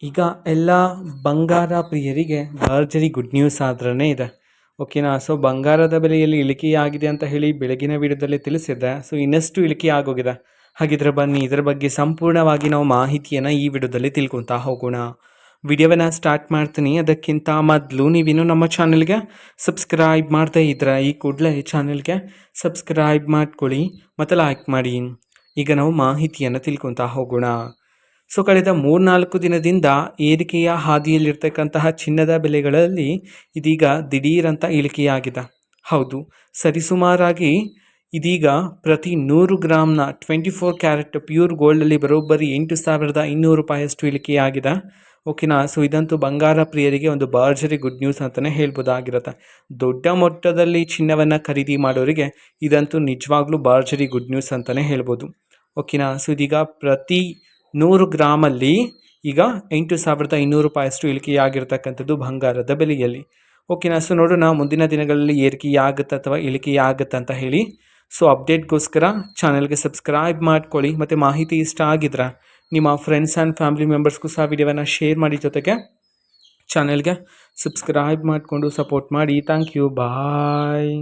ಈಗ ಎಲ್ಲ ಬಂಗಾರ ಪ್ರಿಯರಿಗೆ ಭರ್ಜರಿ ಗುಡ್ ನ್ಯೂಸ್ ಆದ್ರೇ ಇದೆ. ಓಕೆನಾ. ಸೊ ಬಂಗಾರದ ಬೆಲೆಯಲ್ಲಿ ಇಳಿಕೆಯಾಗಿದೆ ಅಂತ ಹೇಳಿ ಬೆಳಗಿನ ವಿಡಿಯೋದಲ್ಲಿ ತಿಳಿಸಿದ್ದೆ. ಸೊ ಇನ್ನಷ್ಟು ಇಳಿಕೆ ಆಗೋಗಿದೆ. ಹಾಗಿದ್ರೆ ಬನ್ನಿ ಇದರ ಬಗ್ಗೆ ಸಂಪೂರ್ಣವಾಗಿ ನಾವು ಮಾಹಿತಿಯನ್ನು ಈ ವಿಡಿಯೋದಲ್ಲಿ ತಿಳ್ಕೊತಾ ಹೋಗೋಣ. ವಿಡಿಯೋವನ್ನು ಸ್ಟಾರ್ಟ್ ಮಾಡ್ತೀನಿ. ಅದಕ್ಕಿಂತ ಮೊದಲು ನೀವಿನ್ನೂ ನಮ್ಮ ಚಾನಲ್ಗೆ ಸಬ್ಸ್ಕ್ರೈಬ್ ಮಾಡ್ತಾ ಇದ್ರೆ ಈ ಕೂಡಲೇ ಚಾನಲ್ಗೆ ಸಬ್ಸ್ಕ್ರೈಬ್ ಮಾಡ್ಕೊಳ್ಳಿ ಮತ್ತು ಲೈಕ್ ಮಾಡಿ. ಈಗ ನಾವು ಮಾಹಿತಿಯನ್ನು ತಿಳ್ಕೊತಾ ಹೋಗೋಣ. ಸೊ ಕಳೆದ 3-4 ದಿನದಿಂದ ಏರಿಕೆಯ ಹಾದಿಯಲ್ಲಿರ್ತಕ್ಕಂತಹ ಚಿನ್ನದ ಬೆಲೆಗಳಲ್ಲಿ ಇದೀಗ ದಿಢೀರಂತ ಇಳಿಕೆಯಾಗಿದೆ. ಹೌದು, ಸರಿಸುಮಾರಾಗಿ ಇದೀಗ ಪ್ರತಿ 100 ಗ್ರಾಮ್ನ 24 ಕ್ಯಾರೆಟ್ ಪ್ಯೂರ್ ಗೋಲ್ಡಲ್ಲಿ ಬರೋಬ್ಬರಿ 8,200 ರೂಪಾಯಿಯಷ್ಟು ಇಳಿಕೆಯಾಗಿದೆ. ಓಕೆನಾ. ಸೊ ಇದಂತೂ ಬಂಗಾರ ಪ್ರಿಯರಿಗೆ ಒಂದು ಭರ್ಜರಿ ಗುಡ್ ನ್ಯೂಸ್ ಅಂತಲೇ ಹೇಳ್ಬೋದಾಗಿರುತ್ತೆ. ದೊಡ್ಡ ಮೊತ್ತದಲ್ಲಿ ಚಿನ್ನವನ್ನು ಖರೀದಿ ಮಾಡೋರಿಗೆ ಇದಂತೂ ನಿಜವಾಗ್ಲೂ ಭರ್ಜರಿ ಗುಡ್ ನ್ಯೂಸ್ ಅಂತಲೇ ಹೇಳ್ಬೋದು. ಓಕೆನಾ. ಸೊ ಇದೀಗ ಪ್ರತಿ 100 ಗ್ರಾಮಲ್ಲಿ ಈಗ 8,200 ರೂಪಾಯಿಯಷ್ಟು ಇಳಿಕೆಯಾಗಿರ್ತಕ್ಕಂಥದ್ದು ಬಂಗಾರದ ಬೆಲೆಯಲ್ಲಿ. ಓಕೆನಾ. ಸೊ ನೋಡೋಣ ಮುಂದಿನ ದಿನಗಳಲ್ಲಿ ಏರಿಕೆಯಾಗುತ್ತೆ ಅಥವಾ ಇಳಿಕೆಯಾಗುತ್ತೆ ಅಂತ ಹೇಳಿ. ಸೊ ಅಪ್ಡೇಟ್ಗೋಸ್ಕರ ಚಾನಲ್ಗೆ ಸಬ್ಸ್ಕ್ರೈಬ್ ಮಾಡ್ಕೊಳ್ಳಿ ಮತ್ತು ಮಾಹಿತಿ ಇಷ್ಟ ಆಗಿದ್ರೆ ನಿಮ್ಮ ಫ್ರೆಂಡ್ಸ್ ಆ್ಯಂಡ್ ಫ್ಯಾಮಿಲಿ ಮೆಂಬರ್ಸ್ಗೂ ಸಹ ವಿಡಿಯೋವನ್ನು ಶೇರ್ ಮಾಡಿ, ಜೊತೆಗೆ ಚಾನಲ್ಗೆ ಸಬ್ಸ್ಕ್ರೈಬ್ ಮಾಡಿಕೊಂಡು ಸಪೋರ್ಟ್ ಮಾಡಿ. Thank you. ಬಾಯ್.